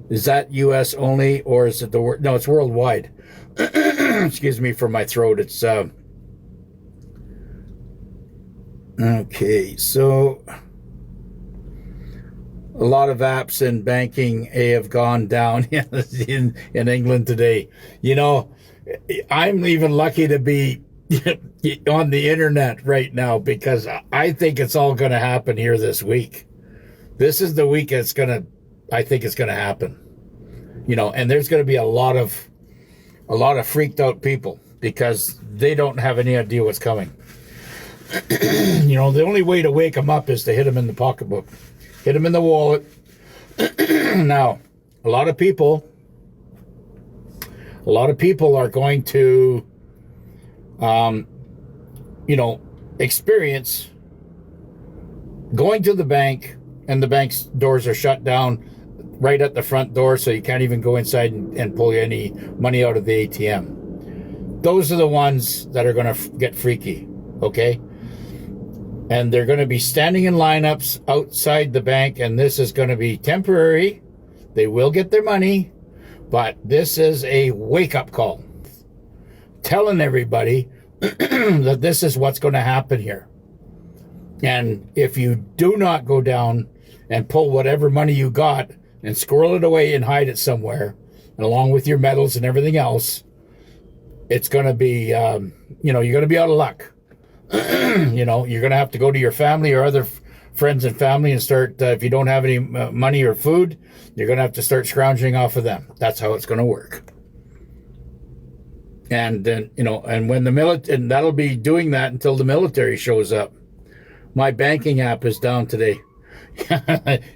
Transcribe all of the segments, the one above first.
Is that U.S. only, or is it the world? No, it's worldwide. Excuse me for my throat. It's okay. So a lot of apps in banking have gone down in England today. You know, I'm even lucky to be on the internet right now because I think it's all going to happen here this week. This is the week I think it's going to happen. You know, and there's going to be a lot of freaked out people because they don't have any idea what's coming. You know, the only way to wake them up is to hit them in the pocketbook, hit them in the wallet. Now, a lot of people are going to, experience going to the bank and the bank's doors are shut down right at the front door, so you can't even go inside and pull any money out of the ATM. Those are the ones that are going to get freaky, okay? And they're going to be standing in lineups outside the bank, and this is going to be temporary. They will get their money, but this is a wake-up call telling everybody that this is what's going to happen here. And if you do not go down and pull whatever money you got and squirrel it away and hide it somewhere, and along with your medals and everything else, it's going to be, you're going to be out of luck. You're going to have to go to your family or other friends and family and start, if you don't have any money or food, you're going to have to start scrounging off of them. That's how it's going to work. And then, and when the military, and that'll be doing that until the military shows up. My banking app is down today.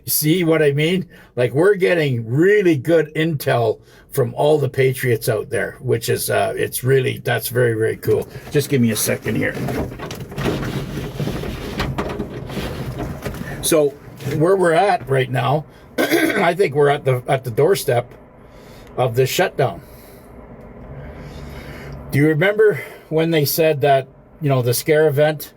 See what I mean? Like, we're getting really good intel from all the Patriots out there, which is, that's very, very cool. Just give me a second here. So where we're at right now, I think we're at the doorstep of the shutdown. Do you remember when they said that, the scare event,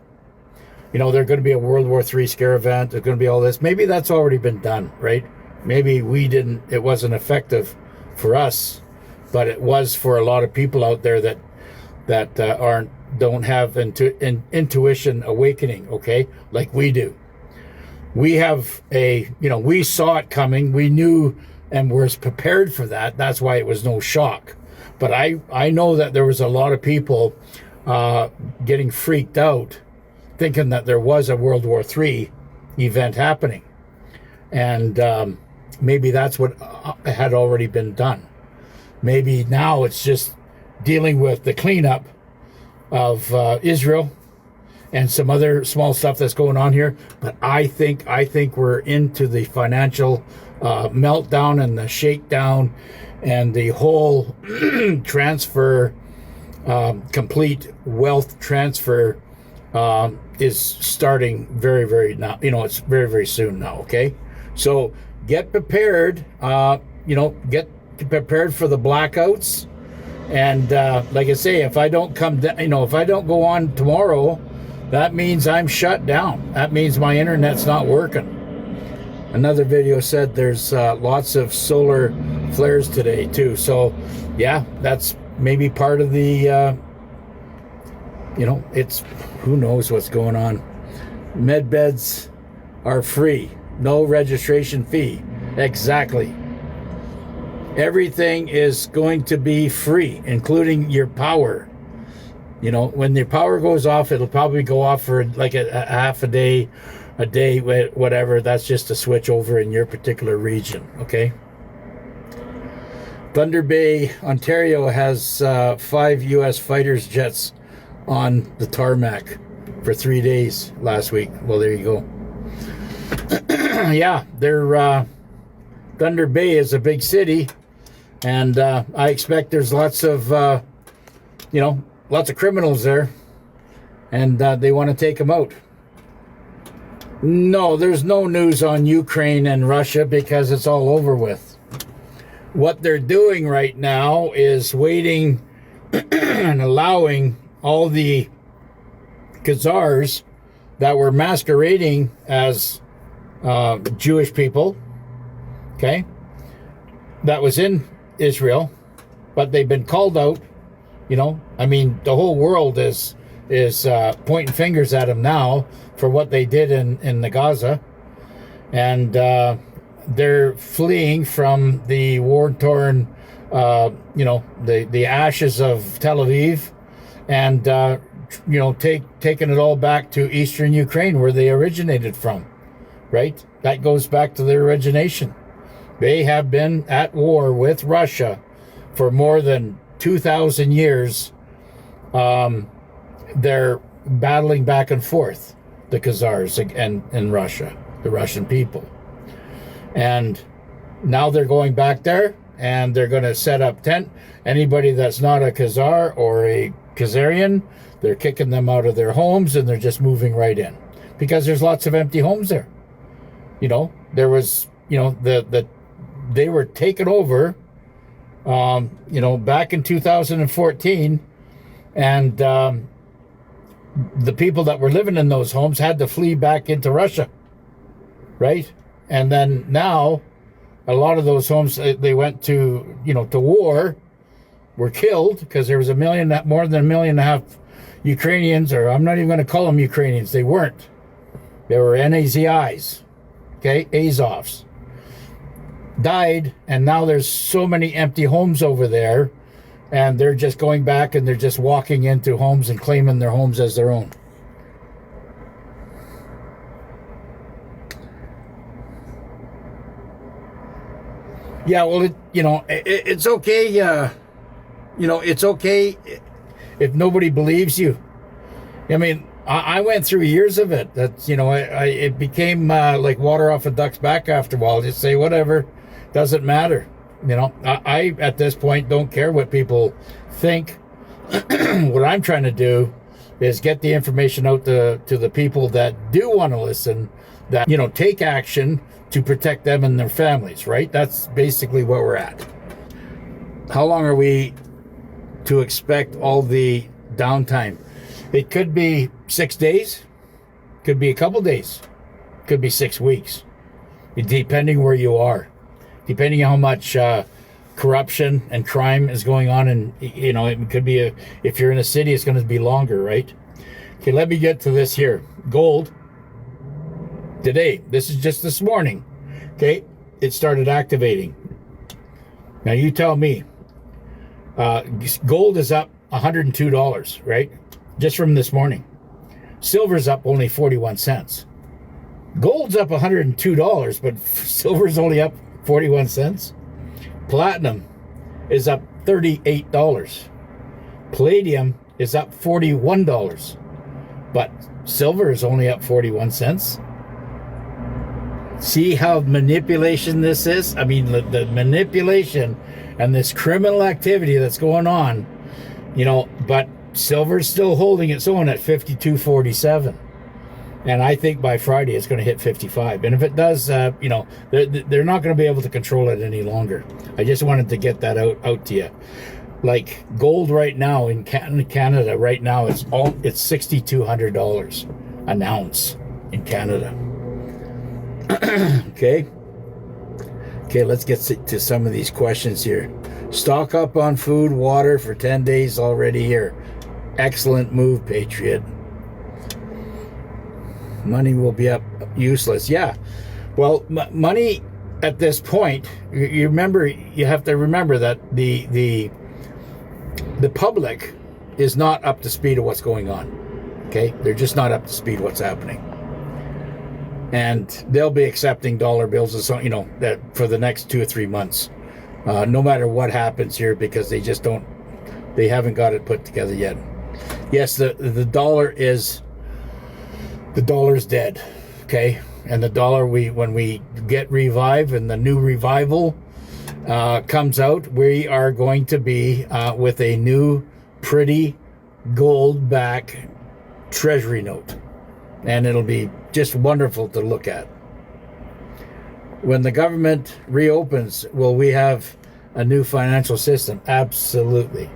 there's going to be a World War III scare event, there's going to be all this. Maybe that's already been done, right? Maybe it wasn't effective for us, but it was for a lot of people out there that don't have intuition awakening, okay? Like we do. We have we saw it coming, we knew and were prepared for that. That's why it was no shock. But I know that there was a lot of people getting freaked out, thinking that there was a World War III event happening. And maybe that's what had already been done. Maybe now it's just dealing with the cleanup of Israel and some other small stuff that's going on here. But I think we're into the financial meltdown and the shakedown and the whole transfer, complete wealth transfer is starting very, very now. It's very, very soon now, okay? So get prepared, get prepared for the blackouts. And like I say, if I don't if I don't go on tomorrow, that means I'm shut down. That means my internet's not working. Another video said there's lots of solar flares today too. So yeah, that's maybe part of the, it's, who knows what's going on. Med beds are free. No registration fee. Exactly. Everything is going to be free, including your power. When your power goes off, it'll probably go off for like a half a day, whatever. That's just a switch over in your particular region, okay? Thunder Bay, Ontario has 5 U.S. fighters jets on the tarmac for 3 days last week. Well, there you go. Yeah, Thunder Bay is a big city, and I expect there's lots of criminals there, and they want to take them out. No, there's no news on Ukraine and Russia because it's all over with. What they're doing right now is waiting and allowing all the Khazars that were masquerading as Jewish people, okay, that was in Israel, but they've been called out. I mean, the whole world is pointing fingers at them now for what they did in the Gaza, and they're fleeing from the war-torn, the ashes of Tel Aviv, and taking it all back to eastern Ukraine where they originated from. Right? That goes back to their origination. They have been at war with Russia for more than 2,000 years. They're battling back and forth, the Khazars and Russia, the Russian people. And now they're going back there, and they're going to set up tent. Anybody that's not a Khazar or a Khazarian, they're kicking them out of their homes, and they're just moving right in. Because there's lots of empty homes there. There was, they were taken over, back in 2014, and the people that were living in those homes had to flee back into Russia, right? And then now, a lot of those homes, they went to war, were killed, because there was more than 1.5 million Ukrainians, or I'm not even going to call them Ukrainians, they weren't. They were NAZIs. Okay, Azovs died, and now there's so many empty homes over there, and they're just going back and they're just walking into homes and claiming their homes as their own. Yeah, well, it's okay. It's okay if nobody believes you. I mean, I went through years of it. That's it became like water off a duck's back after a while. Just say whatever, doesn't matter. I at this point don't care what people think. What I'm trying to do is get the information out to the people that do want to listen, that take action to protect them and their families. Right? That's basically where we're at. How long are we to expect all the downtime? It could be 6 days, could be a couple days, could be 6 weeks, depending where you are, depending on how much corruption and crime is going on. And, it could be, if you're in a city, it's going to be longer, right? Okay, let me get to this here. Gold, today, this is just this morning, okay, it started activating. Now, you tell me, gold is up $102, right? Just from this morning. Silver's up only 41 cents. Gold's up $102, but silver's only up 41 cents. Platinum is up $38. Palladium is up $41. But silver is only up 41 cents. See how manipulation this is? I mean, the manipulation and this criminal activity that's going on, but silver's still holding its own at 52.47, and I think by Friday it's going to hit 55. And if it does, they're not going to be able to control it any longer. I just wanted to get that out to you. Like gold right now in Canada, right now it's $6,200 an ounce in Canada. Okay, let's get to some of these questions here. Stock up on food, water for 10 days already here. Excellent move, Patriot. Money will be up useless. Yeah. Well, money at this point, you have to remember that the public is not up to speed of what's going on. Okay? They're just not up to speed what's happening. And they'll be accepting dollar bills and so, that for the next 2 or 3 months. No matter what happens here, because they haven't got it put together yet. Yes, the dollar's dead, okay? And the dollar, when we get revived and the new revival comes out, we are going to be with a new pretty gold back treasury note. And it'll be just wonderful to look at. When the government reopens, will we have a new financial system? Absolutely.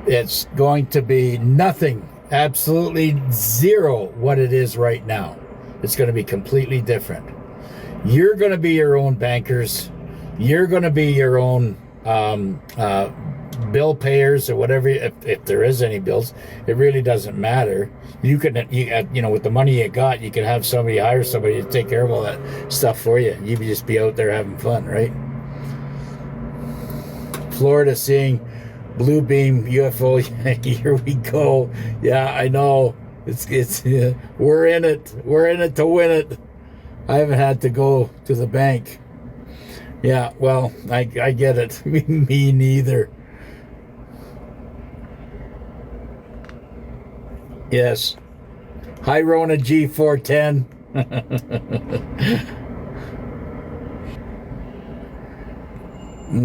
It's going to be nothing, absolutely zero what it is right now. It's going to be completely different. You're going to be your own bankers. You're going to be your own bill payers or whatever. If there is any bills, it really doesn't matter. You know, with the money you got, you can have somebody hire somebody to take care of all that stuff for you. You can just be out there having fun, right? Florida seeing blue beam UFO. Here we go. Yeah, I know. It's we're in it. We're in it to win it. I haven't had to go to the bank. Yeah, well, I get it. Me neither. Yes. Hi, Rona G410.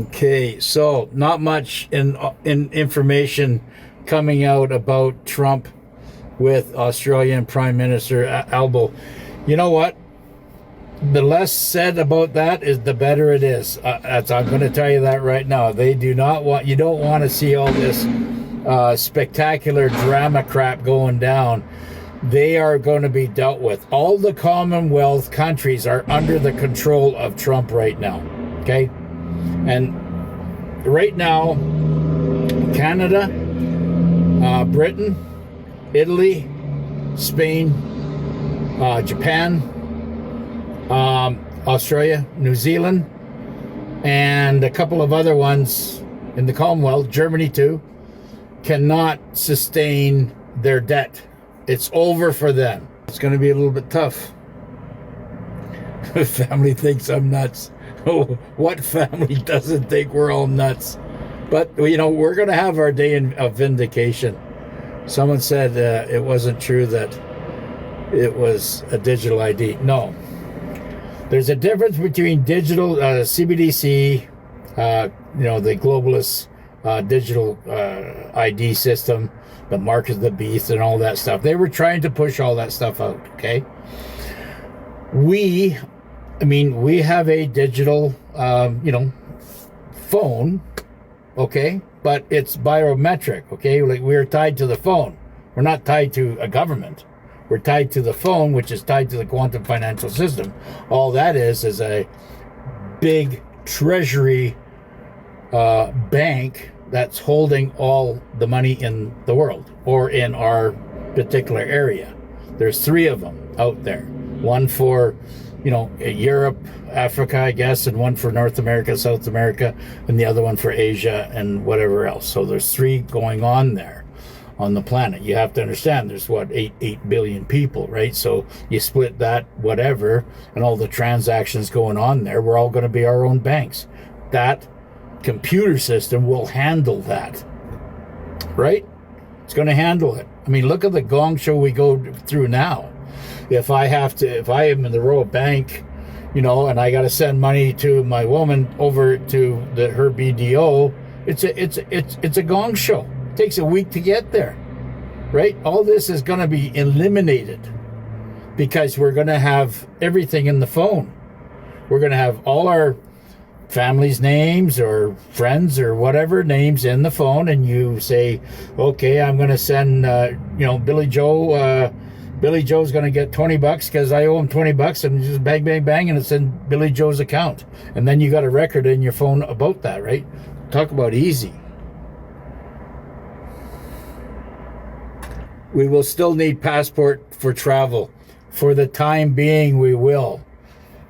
Okay, so not much in information coming out about Trump with Australian Prime Minister Albo. You know what? The less said about that is the better it is. I'm going to tell you that right now. They do not want. You don't want to see all this spectacular drama crap going down. They are going to be dealt with. All the Commonwealth countries are under the control of Trump right now. Okay. And right now, Canada, Britain, Italy, Spain, Japan, Australia, New Zealand, and a couple of other ones in the Commonwealth, Germany too, cannot sustain their debt. It's over for them. It's going to be a little bit tough. Family thinks I'm nuts. What family doesn't think we're all nuts? But, you know, we're going to have our day of vindication. Someone said it wasn't true that it was a digital ID. No. There's a difference between digital CBDC, you know, the globalist digital ID system, the mark of the beast and all that stuff. They were trying to push all that stuff out, okay? We have a digital, you know, phone, okay? But it's biometric, okay? Like, we're tied to the phone. We're not tied to a government. We're tied to the phone, which is tied to the quantum financial system. All that is a big treasury bank that's holding all the money in the world or in our particular area. There's 3 of them out there. One for, you know, Europe, Africa, I guess, and one for North America, South America, and the other one for Asia and whatever else. So there's 3 going on there on the planet. You have to understand there's 8 billion people, right? So you split that, whatever, and all the transactions going on there, we're all going to be our own banks. That computer system will handle that, right? It's going to handle it. I mean, look at the gong show we go through now. If I am in the Royal Bank, you know, and I got to send money to my woman over to her BDO, it's a gong show. It takes a week to get there, right? All this is going to be eliminated because we're going to have everything in the phone. We're going to have all our family's names or friends or whatever names in the phone, and you say, okay, I'm going to send, you know, Billy Joe. Billy Joe's going to get $20 because I owe him $20, and just bang, bang, bang, and it's in Billy Joe's account. And then you got a record in your phone about that, right? Talk about easy. We will still need passport for travel. For the time being, we will.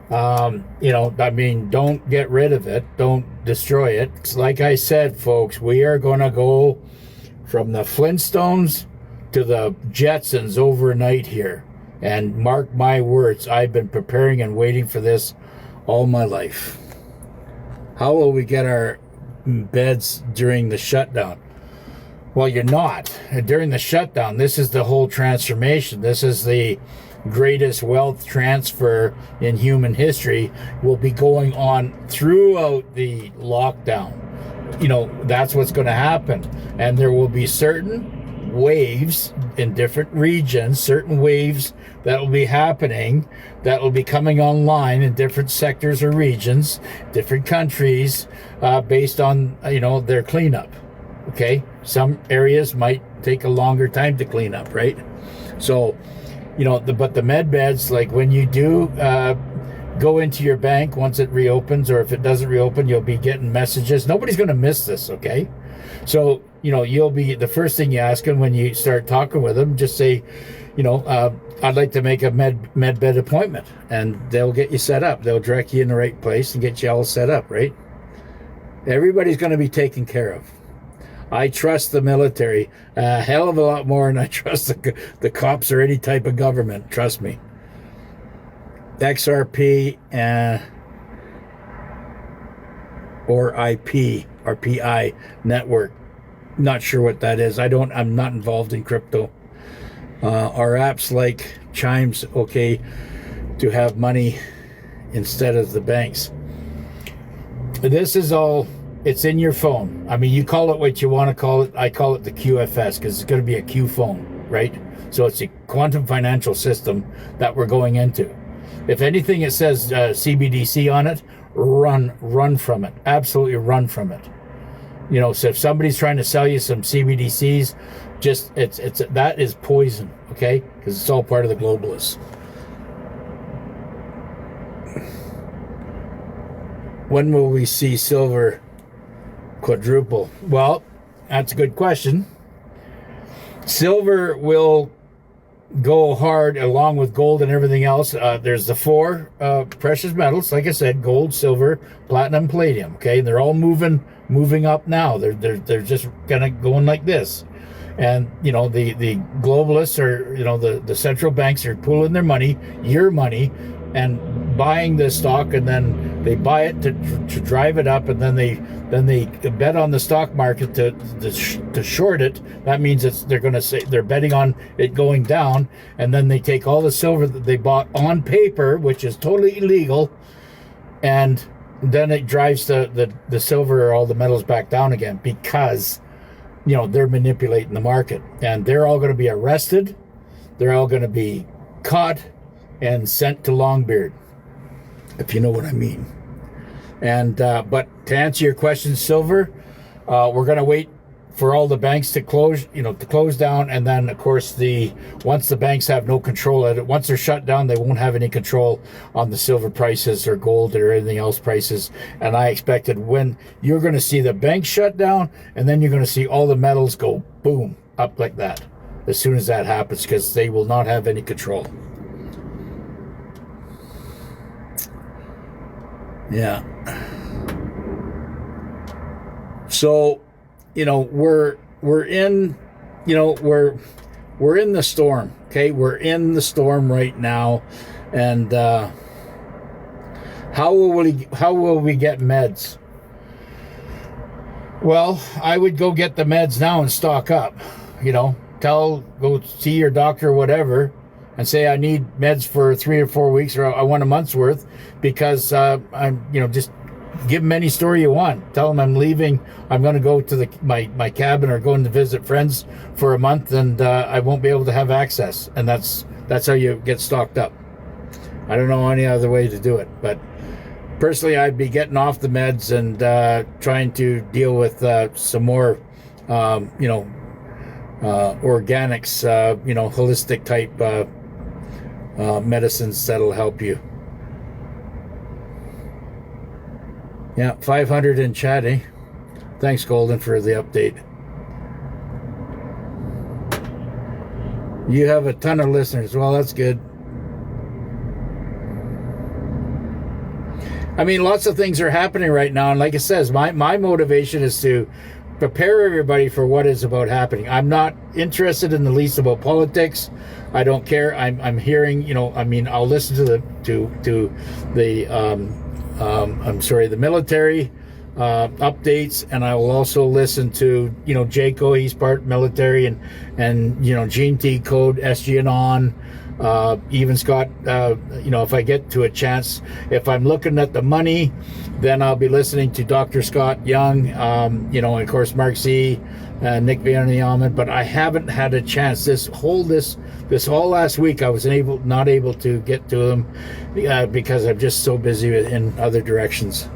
You know, I mean, don't get rid of it. Don't destroy it. It's like I said, folks, we are going to go from the Flintstones to the Jetsons overnight here. And mark my words, I've been preparing and waiting for this all my life. How will we get our beds during the shutdown? Well, you're not. During the shutdown, this is the whole transformation. This is the greatest wealth transfer in human history, will be going on throughout the lockdown. You know, that's what's going to happen. And there will be certain waves in different regions, certain waves that will be happening, that will be coming online in different sectors or regions, different countries, based on, you know, their cleanup. Okay? Some areas might take a longer time to clean up, right? So, you know, but the med beds, like when you do go into your bank once it reopens, or if it doesn't reopen, you'll be getting messages. Nobody's going to miss this, okay? So, you'll be, the first thing you ask them when you start talking with them, just say, I'd like to make a med bed appointment, and they'll get you set up. They'll direct you in the right place and get you all set up, right? Everybody's going to be taken care of. I trust the military a hell of a lot more than I trust the cops or any type of government. Trust me. XRP or IP or PI network. Not sure what that is. I'm not involved in crypto. Are apps like Chimes okay to have money instead of the banks? This is all, it's in your phone. I mean, you call it what you want to call it. I call it the QFS because it's going to be a Q phone, right? So it's a quantum financial system that we're going into. If anything, it says CBDC on it, run from it. Absolutely run from it. So if somebody's trying to sell you some CBDCs, just that is poison, okay? Because it's all part of the globalists. When will we see silver quadruple? Well, that's a good question. Silver will go hard along with gold and everything else. There's the four precious metals, like I said: gold, silver, platinum, palladium. Okay, they're all moving up now. They're just going like this. And the globalists are, the central banks are pooling their money, your money, and buying this stock, and then they buy it to drive it up, and then they bet on the stock market to short it. That means they're going to say they're betting on it going down, and then they take all the silver that they bought on paper, which is totally illegal, and then it drives the silver or all the metals back down again because they're manipulating the market, and they're all going to be arrested. They're all going to be caught and sent to Longbeard, if you know what I mean. And but to answer your question, silver, we're going to wait for all the banks to close, to close down, and then of course once the banks have no control at it, once they're shut down, they won't have any control on the silver prices or gold or anything else prices. And I expected when you're going to see the banks shut down, and then you're going to see all the metals go boom up like that as soon as that happens, because they will not have any control. Yeah. So, we're in, we're in the storm. Okay, we're in the storm right now, and how will we get meds? Well, I would go get the meds now and stock up. Go see your doctor or whatever, and say I need meds for 3 or 4 weeks, or I want a month's worth, because I'm, just give them any story you want. Tell them I'm leaving. I'm going to go to my cabin or going to visit friends for a month, and I won't be able to have access. And that's how you get stocked up. I don't know any other way to do it, but personally, I'd be getting off the meds and trying to deal with some more, organics, holistic type medicines that'll help you. Yeah, 500 in chat, eh? Thanks, Golden, for the update. You have a ton of listeners. Well, that's good. I mean, lots of things are happening right now, and like it says, my motivation is to prepare everybody for what is about happening. I'm not interested in the least about politics. I don't care. I'm hearing, I'll listen to the military updates, and I will also listen to, Jaco, he's part military, and Gene T Code, SG and on, even Scott, if I get to a chance, if I'm looking at the money, then I'll be listening to Dr. Scott Young, and of course Mark C, Nick Vianney, but I haven't had a chance. This whole last week I was not able to get to them because I'm just so busy in other directions.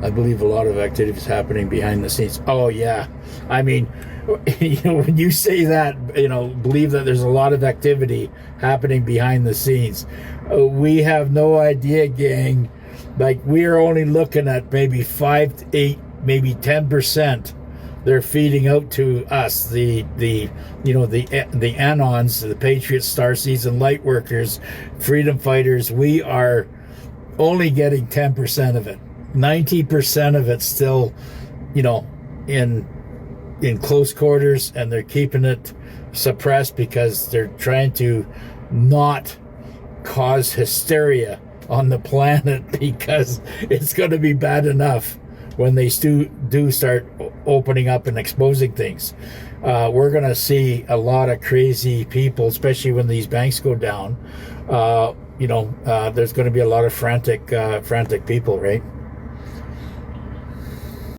I believe a lot of activity is happening behind the scenes. Oh yeah, I mean, when you say that, believe that there's a lot of activity happening behind the scenes. We have no idea, gang. Like, we're only looking at maybe 5 to 8, maybe 10%. They're feeding out to us, the Anons, the Patriots, Star Season Light Workers, Freedom Fighters. We are only getting 10% of it. 90% of it still, in close quarters, and they're keeping it suppressed because they're trying to not cause hysteria on the planet, because it's going to be bad enough when they do start opening up and exposing things. We're going to see a lot of crazy people, especially when these banks go down. There's going to be a lot of frantic people, right?